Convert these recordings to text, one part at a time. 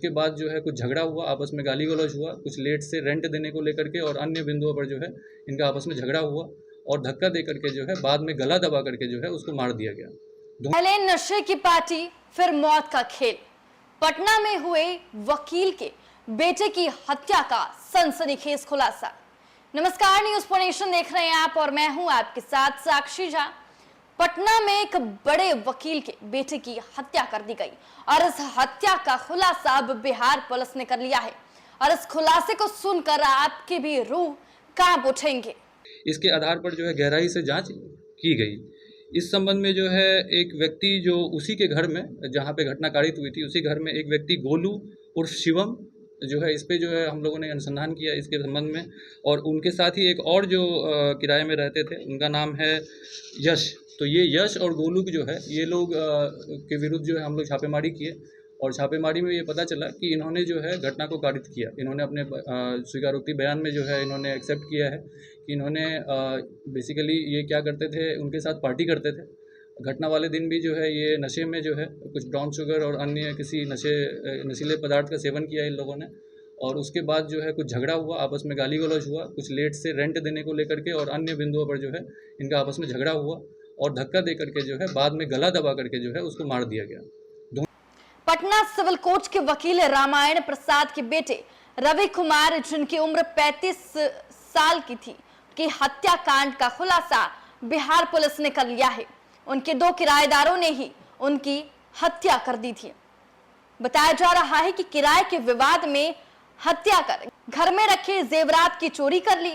उसके बाद जो है कुछ झगड़ा हुआ, आपस में गाली गलौज हुआ, कुछ लेट से रेंट देने को लेकर के और अन्य बिंदुओं पर जो है इनका आपस में झगड़ा हुआ और धक्का दे करके जो है बाद में गला दबा करके जो है उसको मार दिया गया। पहले नशे की पार्टी, फिर मौत का खेल। पटना में हुए वकील के बेटे की हत्या का सनसनीखेज खुलासा। नमस्कार, न्यूज़ फॉर नेशन देख रहे हैं आप और मैं हूं आपके साथ साक्षी झा। पटना में एक बड़े वकील के बेटे की हत्या कर दी गई और इस हत्या का खुलासा अब बिहार पुलिस ने कर लिया है और इस खुलासे को सुनकर आपकी भी रूह कांप उठेंगे। इसके आधार पर जो है गहराई से जांच की गई। इस संबंध में जो है एक व्यक्ति जो उसी के घर में जहां पे घटना कारित हुई थी, उसी घर में एक व्यक्ति गोलू उर्फ शिवम जो है, इस पे जो है हम लोगों ने अनुसंधान किया इसके संबंध में। और उनके साथ ही एक और जो किराए में रहते थे, उनका नाम है यश। तो ये यश और गोलू जो है, ये लोग के विरुद्ध जो है हम लोग छापेमारी किए और छापेमारी में ये पता चला कि इन्होंने जो है घटना को कारित किया। इन्होंने अपने स्वीकारोक्ति बयान में जो है इन्होंने एक्सेप्ट किया है कि इन्होंने बेसिकली ये क्या करते थे, उनके साथ पार्टी करते थे। घटना वाले दिन भी जो है ये नशे में जो है कुछ ब्राउन शुगर और अन्य किसी नशीले पदार्थ का सेवन किया इन लोगों ने। और उसके बाद जो है कुछ झगड़ा हुआ, आपस में गाली गलौज हुआ, कुछ लेट से रेंट देने को लेकर के और अन्य बिंदुओं पर जो है इनका आपस में झगड़ा हुआ और धक्का दे करके जो है बाद में गला दबा करके जो है उसको मार दिया गया। पटना सिविल कोर्ट के वकील रामायण प्रसाद के बेटे रवि कुमार, जिनकी उम्र 35 साल की थी, की हत्याकांड का खुलासा बिहार पुलिस ने कर लिया है। उनके 2 किराएदारों ने ही उनकी हत्या कर दी थी। बताया जा रहा है कि किराए के विवाद में हत्या कर घर में रखे जेवरात की चोरी कर ली।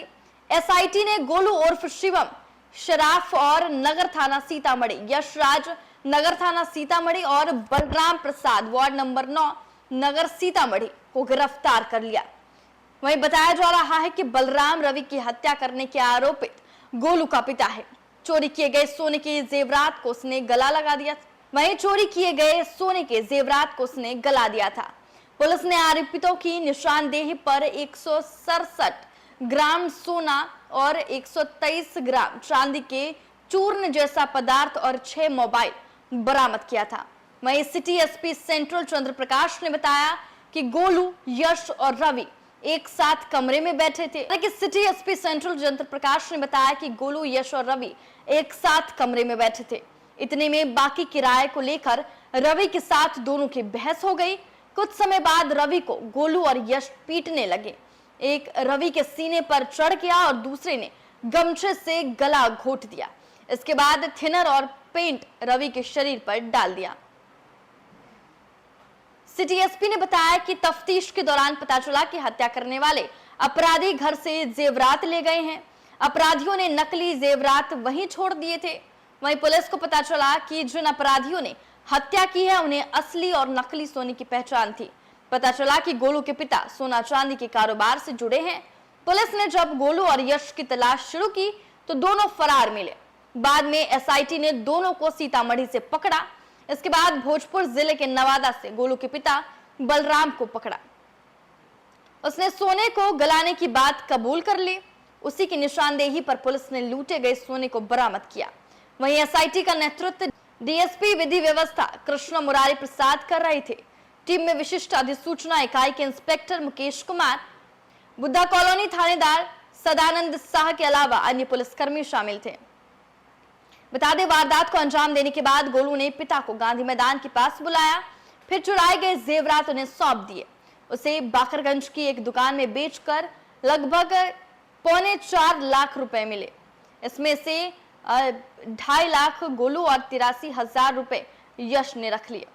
एसआईटी ने गोलू उर्फ शिवम, शराफ और नगर थाना सीतामढ़ी, यशराज नगर थाना सीतामढ़ी और बलराम प्रसाद वार्ड नंबर 9 नगर सीतामढ़ी को गिरफ्तार कर लिया। वहीं बताया जा रहा है कि बलराम रवि की हत्या करने के आरोपित गोलू का पिता है। चोरी किए गए सोने के जेवरात को उसने गला लगा दिया। वहीं चोरी किए गए सोने के जेवरात को उसने गला दिया था। पुलिस ने आरोपितों की निशानदेही पर 167 ग्राम सोना और 123 ग्राम चांदी के चूर्ण जैसा पदार्थ और 6 मोबाइल बरामद किया था। वहीं सिटी एसपी सेंट्रल चंद्र प्रकाश ने बताया कि गोलू, यश और रवि एक साथ कमरे में बैठे थे। सिटी एसपी सेंट्रल चंद्र प्रकाश ने बताया कि गोलू, यश और रवि एक साथ कमरे में बैठे थे। इतने में बाकी किराए को लेकर रवि के साथ दोनों की बहस हो गई। कुछ समय बाद रवि को गोलू और यश पीटने लगे। एक रवि के सीने पर चढ़ गया और दूसरे ने गमछे से गला घोंट दिया। इसके बाद थिनर और पेंट रवि के शरीर पर डाल दिया। सिटी एसपी ने बताया कि तफ्तीश के दौरान पता चला कि हत्या करने वाले अपराधी घर से जेवरात ले गए हैं। अपराधियों ने नकली जेवरात वहीं छोड़ दिए थे। वहीं पुलिस को पता चला कि जिन अपराधियों ने हत्या की है उन्हें असली और नकली सोने की पहचान थी। पता चला कि गोलू के पिता सोना चांदी के कारोबार से जुड़े हैं। पुलिस ने जब गोलू और यश की तलाश शुरू की तो दोनों फरार मिले। बाद में एसआईटी ने दोनों को सीतामढ़ी से पकड़ा। इसके बाद भोजपुर जिले के नवादा से गोलू के पिता बलराम को पकड़ा। उसने सोने को गलाने की बात कबूल कर ली। उसी की निशानदेही पर पुलिस ने लूटे गए सोने को बरामद किया। वहीं एसआईटी का नेतृत्व डीएसपी विधि व्यवस्था कृष्ण मुरारी प्रसाद कर रहे थे। टीम में विशिष्ट अधिसूचना इकाई के इंस्पेक्टर मुकेश कुमार, बुद्धा कॉलोनी थानेदार सदानंद शाह के अलावा अन्य पुलिसकर्मी शामिल थे। बता दें, वारदात को अंजाम देने के बाद गोलू ने पिता को गांधी मैदान के पास बुलाया, फिर चुराए गए जेवरात उन्हें सौंप दिए। उसे बाकरगंज की एक दुकान में बेचकर लगभग 4.25 लाख रुपए मिले। इसमें से 2.5 लाख गोलू और 83,000 रुपए यश ने रख लिए।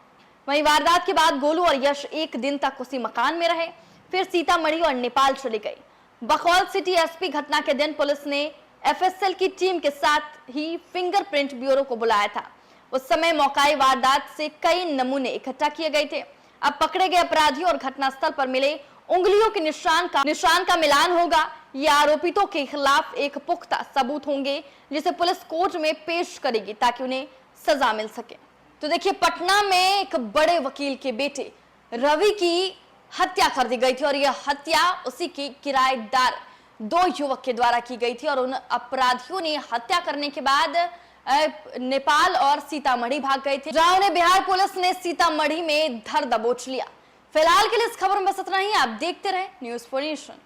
वहीं वारदात के बाद गोलू और यश एक दिन तक उसी मकान में रहे, फिर सीतामढ़ी और नेपाल चले गए। बकौल सिटी एसपी घटना के दिन पुलिस ने एफएसएल की टीम के साथ ही फिंगरप्रिंट ब्यूरो को बुलाया था। उस समय मौकाई वारदात से कई नमूने इकट्ठा किए गए थे। अब पकड़े गए अपराधियों और घटनास्थल पर मिले उंगलियों के निशान का मिलान होगा। ये आरोपितों के खिलाफ एक पुख्ता सबूत होंगे जिसे पुलिस कोर्ट में पेश करेगी ताकि उन्हें सजा मिल सके। तो देखिए, पटना में एक बड़े वकील के बेटे रवि की हत्या कर दी गई थी और यह हत्या उसी के किराएदार 2 युवक के द्वारा की गई थी और उन अपराधियों ने हत्या करने के बाद नेपाल और सीतामढ़ी भाग गए थे, जहां उन्हें बिहार पुलिस ने सीतामढ़ी में धर दबोच लिया। फिलहाल के लिए इस खबर में बस इतना ही। आप देखते रहे न्यूज़ 4 नेशन।